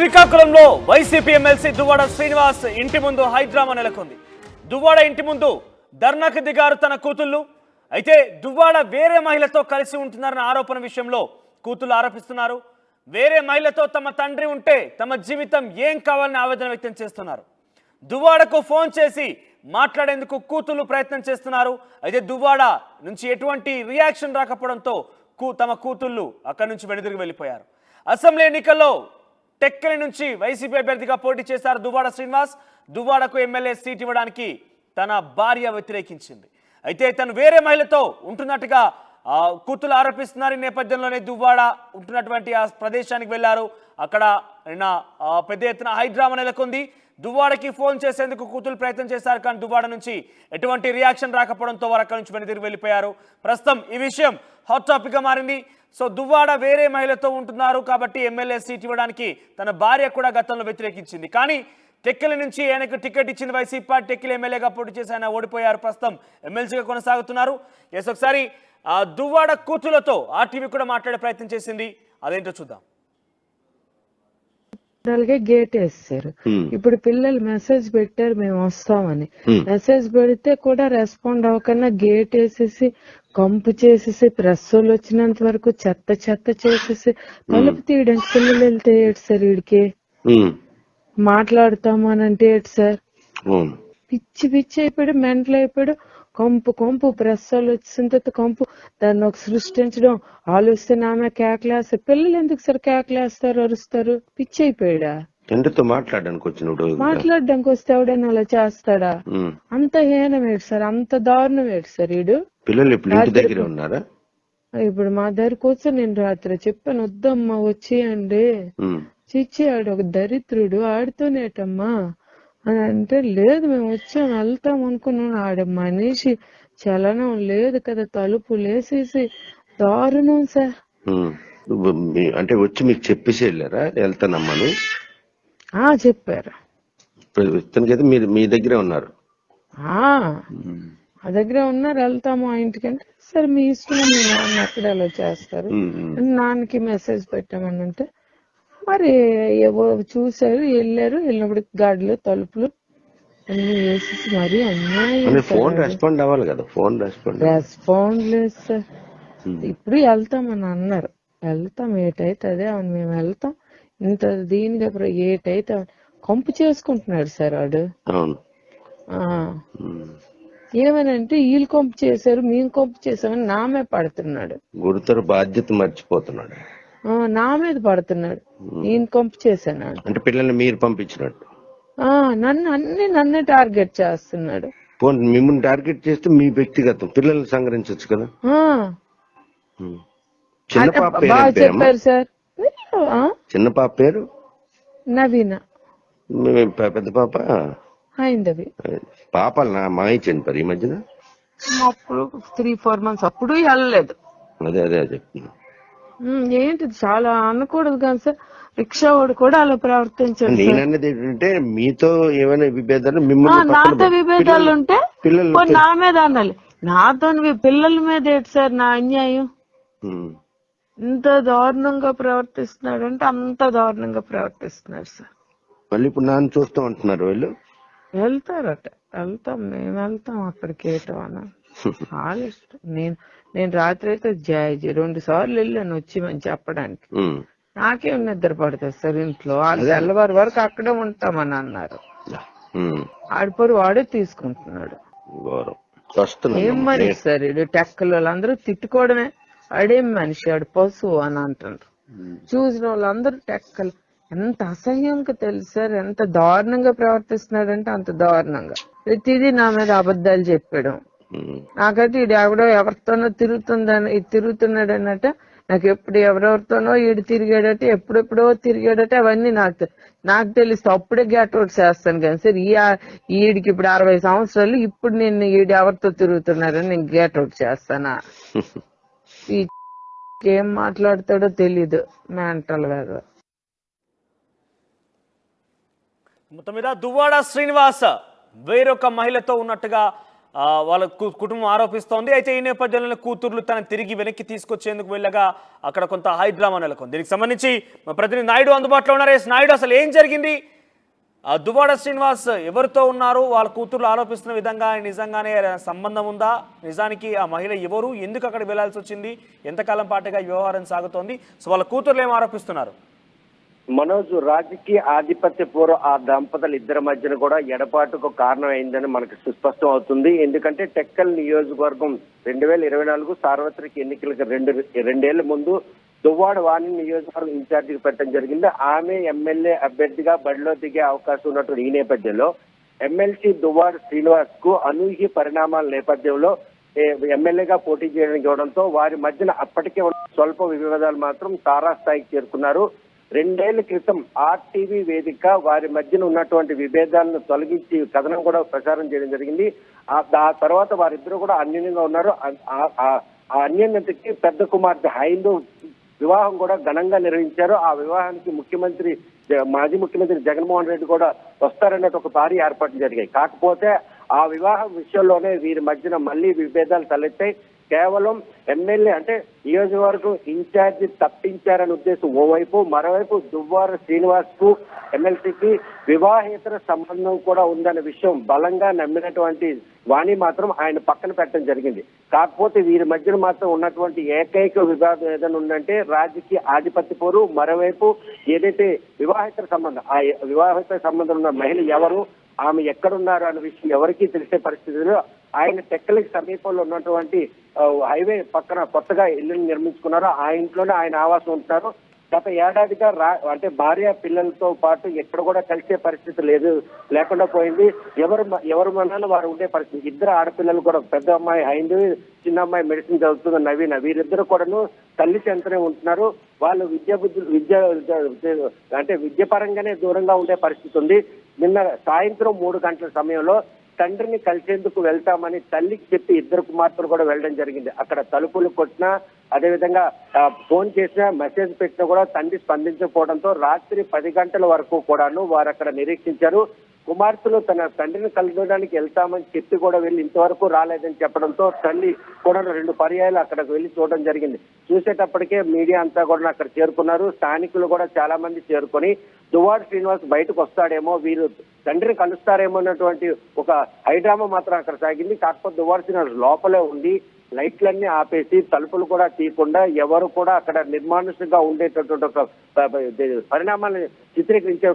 శ్రీకాకుళంలో YCP MLC Duvvada Srinivas ఇంటి ముందు హైడ్రామా నెలకొంది. దువ్వాడ ఇంటి ముందు ధర్నాకు దిగారు తన కూతుళ్ళు. అయితే దువ్వాడ వేరే మహిళతో కలిసి ఉంటున్నారన్న ఆరోపణ విషయంలో కూతుళ్ళు ఆరోపిస్తున్నారు. వేరే మహిళతో తమ తండ్రి ఉంటే తమ జీవితం ఏం కావాలని ఆవేదన వ్యక్తం చేస్తున్నారు. దువ్వాడకు ఫోన్ చేసి మాట్లాడేందుకు కూతుళ్ళు ప్రయత్నం చేస్తున్నారు. అయితే దువ్వాడ నుంచి ఎటువంటి రియాక్షన్ రాకపోవడంతో తమ కూతుళ్ళు అక్కడి నుంచి వెనుదిరిగి వెళ్ళిపోయారు. అసెంబ్లీ ఎన్నికల్లో టెక్కలి నుంచి వైసీపీ అభ్యర్థిగా పోటీ చేశారు దువ్వాడ శ్రీనివాస్. దువ్వాడకు ఎమ్మెల్యే సీట్ ఇవ్వడానికి తన భార్య వ్యతిరేకించింది. అయితే తను వేరే మహిళతో ఉంటున్నట్టుగా కూతులు ఆరోపిస్తున్నారు. ఈ నేపథ్యంలోనే దువ్వాడ ఉంటున్నటువంటి ఆ ప్రదేశానికి వెళ్లారు. అక్కడ పెద్ద ఎత్తున హైడ్రామా నెలకొంది. దువ్వాడకి ఫోన్ చేసేందుకు కూతులు ప్రయత్నం చేశారు. కానీ దువ్వాడ నుంచి ఎటువంటి రియాక్షన్ రాకపోవడంతో వారు అక్కడి నుంచి వెనుదిరిగి వెళ్ళిపోయారు. ప్రస్తుతం ఈ విషయం హాట్ టాపిక్ గా మారింది. సో దువ్వాడ వేరే మహిళతో ఉంటున్నారు కాబట్టి ఎమ్మెల్యే సీట్ ఇవ్వడానికి తన భార్య కూడా గతంలో వ్యతిరేకించింది. కానీ టెక్కలి నుంచి ఆయనకు టికెట్ ఇచ్చింది వైసీపీ పార్టీ. టెక్కలి ఎమ్మెల్యేగా పోటీ చేసి ఆయన ఓడిపోయారు. ప్రస్తుతం ఎమ్మెల్సీగా కొనసాగుతున్నారు. ఎస్, ఒకసారి దువ్వాడ కూతులతో ఆర్టీవీ కూడా మాట్లాడే ప్రయత్నం చేసింది. అదేంటో చూద్దాం. గేట్ వేస్తారు. ఇప్పుడు పిల్లలు మెసేజ్ పెట్టారు మేము వస్తామని. మెసేజ్ పెడితే కూడా రెస్పాండ్ అవ్వకుండా గేట్ వేసేసి కంపు చేసేసి ప్రెస్ వాళ్ళు వచ్చినంత వరకు చెత్త చెత్త చేసేసి తలుపు తీయడానికి పిల్లలు వెళ్తే ఏడు సార్ వీడికి మాట్లాడుతాము అని అంటే ఏడు సార్ పిచ్చి పిచ్చి అయిపోయాడు, మెంటల్ అయిపోయాడు. కంపు ప్రెస్ వాళ్ళు వచ్చిన తర్వాత కంపు దాన్ని ఒక సృష్టించడం, ఆలోచిస్తే నామే కేకలేస్తారు. పిల్లలు ఎందుకు సార్ కేకలేస్తారు, అరుస్తారు? పిచ్చి అయిపోయాడా? మాట్లాడడానికి వస్తే ఎవడైనా అలా చేస్తాడా? అంత హీనం ఏడు సార్, అంత దారుణం ఏడు సార్ వీడు. పిల్లలు దగ్గర ఉన్నారా? ఇప్పుడు మా దగ్గరకు వచ్చి నేను రాత్రి చెప్పాను వద్దమ్మా వచ్చేయండి. చిచ్చి ఆడు ఒక దరిద్రుడు, ఆడుతూనేటమ్మా అని అంటే లేదు మేము వచ్చాం వెళ్తాం అనుకున్నాను. ఆడ మనిషి చలనం లేదు కదా, తలుపు లేసేసి దారుణం సార్. అంటే వచ్చి మీకు చెప్పేసి వెళ్ళారా వెళ్తానమ్మని? చెప్పారు. మీరు మీ దగ్గరే ఉన్నారు? ఆ దగ్గరే ఉన్నారు. వెళ్తాము ఆ ఇంటికంటే సరే మీ ఇష్టం, మీ నాన్న అక్కడ ఎలా చేస్తారు. నాన్నకి మెసేజ్ పెట్టామని అంటే మరి చూసారు, వెళ్ళినప్పుడు గాడిలో తలుపులు అన్ని వేసేసి మరీ అన్యాయం. రెస్పాండ్ అవ్వాలి కదా, రెస్పాండ్ లేదు సార్. ఇప్పుడు వెళ్తామని అన్నారు. వెళ్తాం ఏటైతే అదే అవును మేము వెళ్తాం. ఇంత దీనిగా ఏటైతే కంపు చేసుకుంటున్నాడు సార్ వాడు. ఏమనంటే వీళ్ళు కొంపు చేశారు మేము కొంపు చేసామని నామే పడుతున్నాడు. గురుతర బాధ్యత మర్చిపోతున్నాడు, నా మీద పడుతున్నాడు. నేను కొంపు చేశాను అంటే పిల్లల్ని మీరు పంపించినట్టు నన్నే టార్గెట్ చేస్తున్నాడు. మిమ్మల్ని టార్గెట్ చేస్తే మీ వ్యక్తిగతం పిల్లల్ని సంగ్రహించవచ్చు కదా. చెప్పారు సార్. చిన్న పాప పేరు నవీన, పెద్ద పాప హైందవి. పాపలు మాయ చనిపోయారు ఈ మధ్యన. అప్పుడు 3-4 months అప్పుడు వెళ్ళలేదు. అదే చెప్తున్నా. ఏంటి చాలా అనకూడదు కానీ సార్, రిక్షా వాడు కూడా అలా ప్రవర్తించాడు. నేనన్నది ఏంటంటే మీతో ఏమైనా విభేదాలు, నాతో విభేదాలు ఉంటే నా మీద అనాలి. నాతో పిల్లల మీద ఏంటి సార్ నా అన్యాయం? ఇంత దారుణంగా ప్రవర్తిస్తున్నాడు అంటే అంత దారుణంగా ప్రవర్తిస్తున్నాడు సార్. మళ్ళీ ఇప్పుడు నాన్న చూస్తూ ఉంటున్నారు వీళ్ళు. వెళ్తారట, మేము వెళ్తాం అక్కడికి ఏటో అన్న వాళ్ళ ఇష్టం. నేను రాత్రి అయితే 2 సార్లు వెళ్ళాను వచ్చి మంచి చెప్పడానికి. నాకేం నిద్ర పడుతుంది సార్ ఇంట్లో. వాళ్ళు తెల్లవారి వరకు అక్కడే ఉంటామని అన్నారు. ఆడిపోరు వాడే తీసుకుంటున్నాడు. ఏం మనిషి సార్ ఇడు? టెక్కలు వాళ్ళందరూ తిట్టుకోవడమే. ఆడేం మనిషి, ఆడు పశువు అని అంటారు. చూసిన వాళ్ళందరూ టెక్కలు. ఎంత అసహ్యంగా తెలుసు సార్, ఎంత దారుణంగా ప్రవర్తిస్తున్నాడంటే అంత దారుణంగా. ప్రతిదీ నా మీద అబద్ధాలు చెప్పాడు. నాకైతే ఈడు ఎవడో ఎవరితోనో తిరుగుతున్నాడు అన్నట్ట. నాకు ఎప్పుడు ఎవరెవరితోనో ఈడు తిరిగాడట, ఎప్పుడెప్పుడో తిరిగాడట. అవన్నీ నాకు తెలిస్తే అప్పుడే గెట్ అవుట్ చేస్తాను. కానీ సార్ ఈడికి ఇప్పుడు 60 సంవత్సరాలు, ఇప్పుడు నేను ఈడు ఎవరితో తిరుగుతున్నారని నేను గెట్ అవుట్ చేస్తానా? ఏం మాట్లాడతాడో తెలీదు, మెంటల్ వేద. మొత్తం మీద దువ్వాడ శ్రీనివాస్ వేరొక మహిళతో ఉన్నట్టుగా వాళ్ళ కుటుంబం ఆరోపిస్తోంది. అయితే ఈ నేపథ్యంలో కూతుర్లు తన తిరిగి వెనక్కి తీసుకొచ్చేందుకు వెళ్ళగా అక్కడ కొంత హైడ్రామా నెలకొంది. దీనికి సంబంధించి మా ప్రతినిధి నాయుడు అందుబాటులో ఉన్నారు. నాయుడు, అసలు ఏం జరిగింది? దువ్వాడ శ్రీనివాస్ ఎవరితో ఉన్నారు? వాళ్ళ కూతుర్లు ఆరోపిస్తున్న విధంగా నిజంగానే సంబంధం ఉందా? నిజానికి ఆ మహిళ ఎవరు? ఎందుకు అక్కడ వెళ్లాల్సి వచ్చింది? ఎంతకాలం పాటుగా ఈ వ్యవహారం సాగుతోంది? సో వాళ్ళ కూతుర్లు ఏం ఆరోపిస్తున్నారు? మనోజ్, రాజకీయ ఆధిపత్య పూర్వ ఆ దంపతులు ఇద్దరి మధ్యన కూడా ఎడపాటుకు కారణం అయిందని మనకు సుస్పష్టం అవుతుంది. ఎందుకంటే టెక్కల్ నియోజకవర్గం 2024 సార్వత్రిక ఎన్నికలకు రెండేళ్ల ముందు దువ్వాడ వాణి నియోజకవర్గం ఇన్ఛార్జిగా పెట్టడం జరిగింది. ఆమె ఎమ్మెల్యే అభ్యర్థిగా బరిలో దిగే అవకాశం ఉన్నటువంటి ఈ నేపథ్యంలో ఎమ్మెల్సీ దువ్వాడ శ్రీనివాస్ కు అనూహ్య పరిణామాల నేపథ్యంలో ఎమ్మెల్యేగా పోటీ చేయడానికి ఇవ్వడంతో వారి మధ్యన అప్పటికే ఉన్న స్వల్ప వివాదాలు మాత్రం తారాస్థాయికి చేరుకున్నారు. 2 ఏళ్ల క్రితం ఆర్టీవీ వేదిక వారి మధ్యన ఉన్నటువంటి విభేదాలను తొలగించి కథనం కూడా ప్రచారం చేయడం జరిగింది. ఆ తర్వాత వారిద్దరూ కూడా అన్యోన్యంగా ఉన్నారు. ఆ అన్యోన్యతకి పెద్ద కుమార్తె హైందూ వివాహం కూడా ఘనంగా నిర్వహించారు. ఆ వివాహానికి మాజీ ముఖ్యమంత్రి జగన్మోహన్ రెడ్డి కూడా వస్తారన్నట్టు ఒక భారీ ఏర్పాట్లు జరిగాయి. కాకపోతే ఆ వివాహం విషయంలోనే వీరి మధ్యన మళ్లీ విభేదాలు తలెత్తాయి. కేవలం ఎమ్మెల్యే అంటే నియోజకవర్గం ఇన్ఛార్జి తప్పించారనే ఉద్దేశం ఓవైపు, మరోవైపు దువ్వాడ శ్రీనివాస్ కు ఎమ్మెల్సీకి వివాహేతర సంబంధం కూడా ఉందనే విషయం బలంగా నమ్మినటువంటి వాణి మాత్రం ఆయన పక్కన పెట్టడం జరిగింది. కాకపోతే వీరి మధ్యన మాత్రం ఉన్నటువంటి ఏకైక వివాదం ఏదైనా ఉందంటే రాజకీయ ఆధిపత్య పోరు. మరోవైపు ఏదైతే వివాహేతర సంబంధం, ఆ వివాహేతర సంబంధం ఉన్న మహిళ ఎవరు, ఆమె ఎక్కడున్నారు అనే విషయం ఎవరికీ తెలిసే పరిస్థితిలో ఆయన టెక్కలికి సమీపంలో ఉన్నటువంటి హైవే పక్కన కొత్తగా ఇల్లుని నిర్మించుకున్నారు. ఆ ఇంట్లోనే ఆయన ఆవాసం ఉంటున్నారు. గత ఏడాదిగా అంటే భార్య పిల్లలతో పాటు ఎక్కడ కూడా కలిసే పరిస్థితి లేకుండా పోయింది. ఎవరు మనాన్ని వారు ఉండే పరిస్థితి. ఇద్దరు ఆడపిల్లలు కూడా, పెద్ద అమ్మాయి హైందూ, చిన్న అమ్మాయి మెడిసిన్ చదువుతున్న నవీన, వీరిద్దరు కూడాను తల్లి చెంతనే ఉంటున్నారు. వాళ్ళు విద్య పరంగానే దూరంగా ఉండే పరిస్థితి ఉంది. నిన్న సాయంత్రం 3 గంటల సమయంలో తండ్రిని కలిసేందుకు వెళ్తామని తల్లికి చెప్పి ఇద్దరు కుమార్తెలు కూడా వెళ్ళడం జరిగింది. అక్కడ తలుపులు కొట్టినా, అదేవిధంగా ఫోన్ చేసినా, మెసేజ్ పెట్టినా కూడా తండ్రి స్పందించకపోవడంతో రాత్రి 10 గంటల వరకు కూడాను వారు అక్కడ నిరీక్షించారు. కుమార్తెలు తన తండ్రిని కలవడానికి వెళ్తామని చెప్పి కూడా వెళ్ళి ఇంతవరకు రాలేదని చెప్పడంతో తల్లి కూడా 2 పర్యాయాలు అక్కడికి వెళ్ళి చూడడం జరిగింది. చూసేటప్పటికే మీడియా అంతా కూడా అక్కడ చేరుకున్నారు. స్థానికులు కూడా చాలా మంది చేరుకొని దువ్వాడ శ్రీనివాస్ బయటకు వస్తాడేమో, వీరు తండ్రిని కలుస్తారేమో అన్నటువంటి ఒక హైడ్రామా మాత్రం అక్కడ సాగింది. కాకపోతే దువ్వాడ శ్రీనివాస్ లోపలే ఉండి లైట్లన్నీ ఆపేసి తలుపులు కూడా తీయకుండా ఎవరు కూడా అక్కడ నిర్మానుషంగా ఉండేటటువంటి ఒక పరిణామాలను చిత్రీకరించే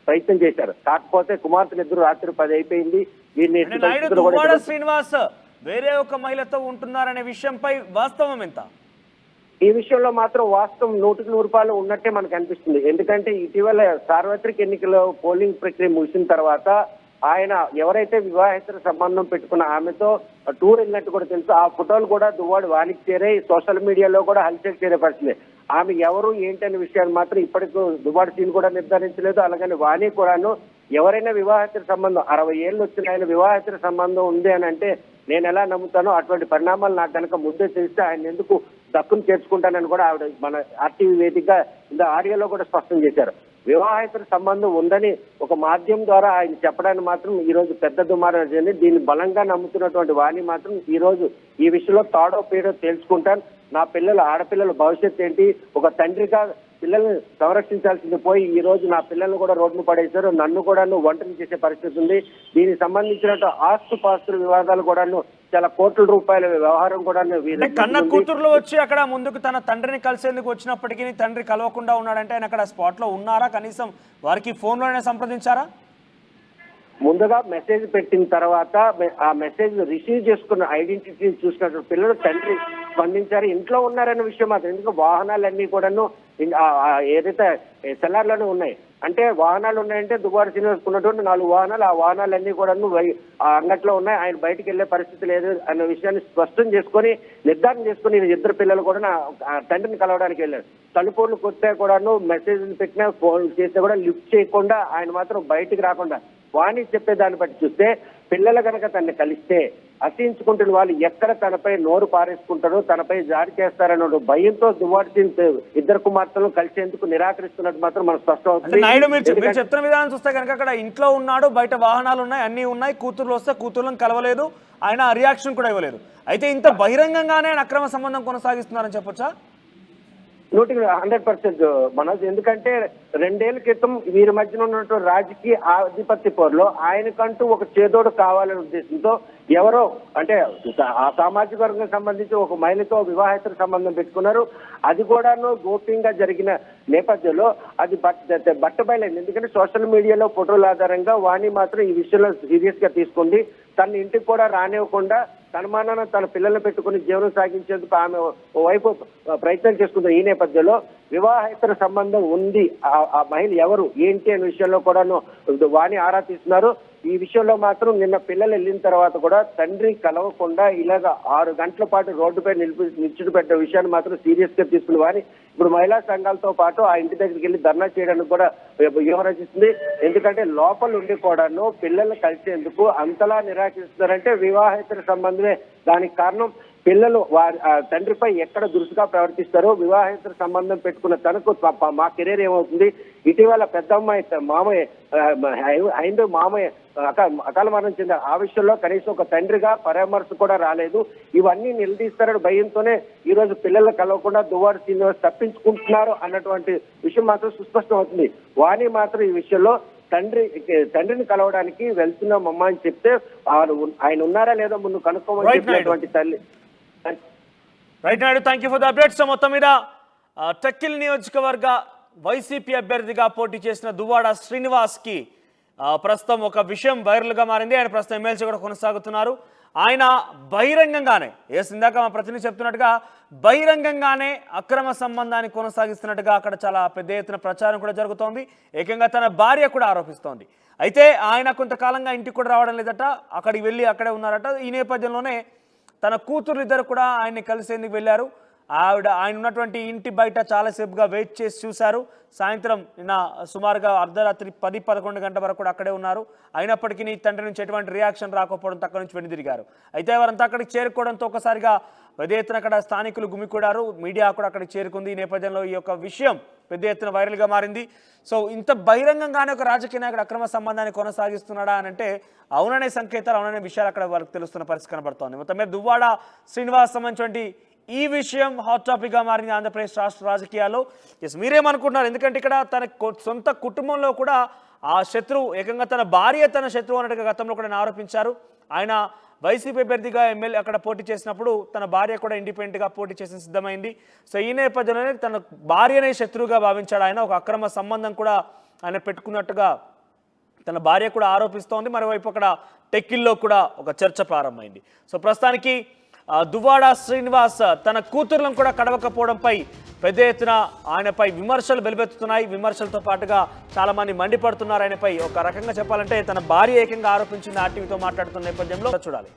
ప్రయత్నం చేశారు. కాకపోతే కుమార్తెలు ఇద్దరు రాత్రి 10 అయిపోయింది. దువ్వాడ శ్రీనివాస్ వేరే ఒక మహిళతో ఉంటున్నారనే విషయంపై వాస్తవం ఎంత? ఈ విషయంలో మాత్రం వాస్తవం 100% ఉన్నట్టే మనకు అనిపిస్తుంది. ఎందుకంటే ఇటీవల సార్వత్రిక ఎన్నికల పోలింగ్ ప్రక్రియ ముగిసిన తర్వాత ఆయన ఎవరైతే వివాహేతర సంబంధం పెట్టుకున్న ఆమెతో టూర్ వెళ్ళినట్టు కూడా తెలుసు. ఆ ఫోటోలు కూడా దువ్వాడ వానికి చేరే, సోషల్ మీడియాలో కూడా హల్చల్ చేరే పరిస్థితి. ఆమె ఎవరు ఏంటనే విషయాన్ని మాత్రం ఇప్పటికీ దువ్వాడ సీన్ కూడా నిర్ధారించలేదు. అలాగని వాణి కూడాను ఎవరైనా వివాహేతర సంబంధం 60 ఏళ్ళు వచ్చిన ఆయన వివాహేతర సంబంధం ఉంది అని అంటే నేను ఎలా నమ్ముతానో, అటువంటి పరిణామాలు నాకు కనుక ముందే తెలిస్తే ఆయన ఎందుకు దక్కును చేర్చుకుంటానని కూడా ఆవిడ మన ఆర్టీవీ వేదికగా ఇంత ఆడియోలో కూడా స్పష్టం చేశారు. వివాహేతర సంబంధం ఉందని ఒక మాధ్యమం ద్వారా ఆయన చెప్పడానికి మాత్రం ఈ రోజు పెద్ద దుమారం జరిగింది. దీన్ని బలంగా నమ్ముతున్నటువంటి వాణి మాత్రం ఈ రోజు ఈ విషయంలో తాడో పీడో తేల్చుకుంటాను, నా పిల్లలు ఆడపిల్లల భవిష్యత్తు ఏంటి, ఒక తండ్రిగా పిల్లల్ని సంరక్షించాల్సింది పోయి ఈ రోజు నా పిల్లల్ని కూడా రోడ్డును పడేశారు, నన్ను కూడా ఒంటరి చేసే పరిస్థితి ఉంది. దీనికి సంబంధించిన ఆస్తుపాస్తుల వివాదాలు కూడాను చాలా కోట్ల రూపాయల వ్యవహారం కూడా కన్న కూతుర్లు వచ్చి అక్కడ ముందుకు తన తండ్రిని కలిసేందుకు వచ్చినప్పటికీ తండ్రి కలవకుండా ఉన్నాడంటే ఆయన అక్కడ స్పాట్ లో ఉన్నారా? కనీసం వారికి ఫోన్ లోనే సంప్రదించారా? ముందుగా మెసేజ్ పెట్టిన తర్వాత ఆ మెసేజ్ రిసీవ్ చేసుకున్న ఐడెంటిటీ చూసినటువంటి పిల్లలు తండ్రి స్పందించారు, ఇంట్లో ఉన్నారన్న విషయం మాత్రం. ఎందుకంటే వాహనాలన్నీ కూడాను ఏదైతే సెల్లార్లోనే ఉన్నాయి. అంటే వాహనాలు ఉన్నాయంటే దువ్వాడ శ్రీనివాస్ ఉన్నటువంటి 4 వాహనాలు, ఆ వాహనాలన్నీ కూడాను ఆ అంగట్లో ఉన్నాయి. ఆయన బయటకు వెళ్లే పరిస్థితి లేదు అన్న విషయాన్ని స్పష్టం చేసుకుని నిర్ధారణ చేసుకుని ఇద్దరు పిల్లలు కూడా తండ్రిని కలవడానికి వెళ్ళారు. తలుపులు కొట్టే కూడాను, మెసేజ్లు పెట్టినా, ఫోన్ చేస్తే కూడా లిఫ్ట్ చేయకుండా ఆయన మాత్రం బయటికి రాకుండా వాణి చెప్పే దాన్ని బట్టి చూస్తే పిల్లలు కనుక తనని కలిస్తే అసహించుకుంటున్న వాళ్ళు ఎక్కడ తనపై నోరు పారేసుకుంటారో, తనపై జారి చేస్తారన్న భయంతో దువ్వాడ సింగ్ ఇద్దరు కుమార్తెలను కలిసేందుకు నిరాకరిస్తున్నట్టు మాత్రం మనకు స్పష్టం అవుతుంది. నాయుడు, మీరు చెప్తున్న విధానం చూస్తే కనుక అక్కడ ఇంట్లో ఉన్నాడు, బయట వాహనాలు ఉన్నాయి, అన్ని ఉన్నాయి, కూతుర్లు వస్తే కూతుర్లను కలవలేదు, ఆయన రియాక్షన్ కూడా ఇవ్వలేదు. అయితే ఇంత బహిరంగంగానే ఆయన అక్రమ సంబంధం కొనసాగిస్తున్నారని చెప్పొచ్చా? 100% మనోజ్. ఎందుకంటే 2 ఏళ్ల క్రితం వీరి మధ్యన ఉన్నటువంటి రాజకీయ ఆధిపత్య పోరులో ఆయనకంటూ ఒక చేదోడు కావాలనే ఉద్దేశంతో ఎవరో అంటే ఆ సామాజిక వర్గం సంబంధించి ఒక మహిళతో వివాహేతర సంబంధం పెట్టుకున్నారు. అది కూడాను గోప్యంగా జరిగిన నేపథ్యంలో అది బట్టబయలైంది. ఎందుకంటే సోషల్ మీడియాలో ఫోటోల ఆధారంగా వాణి మాత్రం ఈ విషయంలో సీరియస్ గా తీసుకుంది. తన ఇంటికి కూడా రానివ్వకుండా తనమానాన తన పిల్లల్ని పెట్టుకుని జీవనం సాగించేందుకు ఆమె వైపు ప్రయత్నం చేసుకుంది. ఈ నేపథ్యంలో వివాహేతర సంబంధం ఉంది, ఆ మహిళ ఎవరు ఏంటి అనే విషయంలో కూడాను వాణి ఆరా తీస్తున్నారు. ఈ విషయంలో మాత్రం నిన్న పిల్లలు వెళ్ళిన తర్వాత కూడా తండ్రి కలవకుండా ఇలాగ 6 గంటల పాటు రోడ్డుపై నిల్చుని పెట్టే విషయాన్ని మాత్రం సీరియస్ గా తీసుకుని వాని ఇప్పుడు మహిళా సంఘాలతో పాటు ఆ ఇంటి దగ్గరికి వెళ్ళి ధర్నా చేయడానికి కూడా వ్యవహరిస్తుంది. ఎందుకంటే లోపల ఉండి కూడాను పిల్లల్ని కలిసేందుకు అంతలా నిరాకరిస్తున్నారంటే వివాహేతర సంబంధమే దానికి కారణం. పిల్లలు వారి తండ్రిపై ఎక్కడ దురుసుగా ప్రవర్తిస్తారో, వివాహేతర సంబంధం పెట్టుకున్న తనకు మా కెరీర్ ఏమవుతుంది, ఇటీవల పెద్ద అమ్మాయి మామయ్య హైందవ మామయ్య అకాల మరణం చెందారు. ఆ విషయంలో కనీసం ఒక తండ్రిగా పరామర్శ కూడా రాలేదు. ఇవన్నీ నిలదీస్తారని భయంతోనే ఈ రోజు పిల్లలు కలవకుండా దువ్వాడ శ్రీనివాస్ తప్పించుకుంటున్నారు అన్నటువంటి విషయం మాత్రం సుస్పష్టం అవుతుంది. వాణి మాత్రం ఈ విషయంలో తండ్రిని కలవడానికి వెళ్తున్నామమ్మా అని చెప్తే ఆయన ఉన్నారా లేదో ముందు కనుక్కోమని చెప్పినటువంటి తల్లి. Right Naidu, thank you for the updates. మొత్తం మీద టెక్కిల్ నియోజకవర్గ వైసీపీ అభ్యర్థిగా పోటీ చేసిన దువ్వాడ శ్రీనివాస్ కి ప్రస్తుతం ఒక విషయం వైరల్ గా మారింది. ఆయన ప్రస్తుతం ఎమ్మెల్సీ కూడా కొనసాగుతున్నారు. ఆయన బహిరంగంగానే ఇందాక మా ప్రతినిధి చెప్తున్నట్టుగా బహిరంగంగానే అక్రమ సంబంధాన్ని కొనసాగిస్తున్నట్టుగా అక్కడ చాలా పెద్ద ఎత్తున ప్రచారం కూడా జరుగుతోంది. ఏకంగా తన భార్య కూడా ఆరోపిస్తోంది. అయితే ఆయన కొంతకాలంగా ఇంటికి కూడా రావడం లేదట, అక్కడికి వెళ్ళి అక్కడే ఉన్నారట. ఈ నేపథ్యంలోనే తన కూతురు ఇద్దరు కూడా ఆయన్ని కలిసేందుకు వెళ్ళారు. ఆయన ఉన్నటువంటి ఇంటి బయట చాలాసేపుగా వెయిట్ చేసి చూశారు. సాయంత్రం నిన్న సుమారుగా అర్ధరాత్రి 10-11 గంటల వరకు కూడా అక్కడే ఉన్నారు. అయినప్పటికీ తండ్రి నుంచి ఎటువంటి రియాక్షన్ రాకపోవడంతో అక్కడి నుంచి వెనుదిరిగారు. అయితే వారంతా అక్కడికి చేరుకోవడంతో ఒకసారిగా పెద్ద ఎత్తున అక్కడ స్థానికులు గుమికూడారు, మీడియా కూడా అక్కడికి చేరుకుంది. ఈ నేపథ్యంలో ఈ యొక్క విషయం పెద్ద ఎత్తున వైరల్గా మారింది. సో ఇంత బహిరంగంగానే ఒక రాజకీయ నాయకుడు అక్రమ సంబంధాన్ని కొనసాగిస్తున్నాడా అని అంటే అవుననే సంకేతాలు, అవుననే విషయాలు అక్కడ వాళ్ళకి తెలుస్తున్న పరిస్థితి కనబడుతోంది. మొత్తం మీద దువ్వాడ శ్రీనివాస్ సంబంధించినటువంటి ఈ విషయం హాట్ టాపిక్గా మారింది ఆంధ్రప్రదేశ్ రాష్ట్ర రాజకీయాల్లో. మీరేమనుకుంటున్నారు? ఎందుకంటే ఇక్కడ తన సొంత కుటుంబంలో కూడా ఆ శత్రువు, ఏకంగా తన భార్య తన శత్రువు అన్నట్టుగా గతంలో కూడా ఆరోపించారు. ఆయన వైసీపీ అభ్యర్థిగా ఎమ్మెల్యే అక్కడ పోటీ చేసినప్పుడు తన భార్య కూడా ఇండిపెండెంట్గా పోటీ చేసి సిద్ధమైంది. సో ఈ నేపథ్యంలోనే తన భార్యనే శత్రువుగా భావించాడు ఆయన. ఒక అక్రమ సంబంధం కూడా ఆయన పెట్టుకున్నట్టుగా తన భార్య కూడా ఆరోపిస్తోంది. మరోవైపు అక్కడ టెక్కిల్లో కూడా ఒక చర్చ ప్రారంభమైంది. సో ప్రస్తుతానికి దువ్వాడ శ్రీనివాస్ తన కూతుర్లను కూడా కడవకపోవడంపై పెద్ద ఎత్తున ఆయనపై విమర్శలు వెలువెత్తుతున్నాయి. విమర్శలతో పాటుగా చాలా మంది మండిపడుతున్నారు ఆయనపై. ఒక రకంగా చెప్పాలంటే తన భార్య ఏకంగా ఆరోపించింది ఆర్టీవీతో మాట్లాడుతున్న నేపథ్యంలో చూడాలి.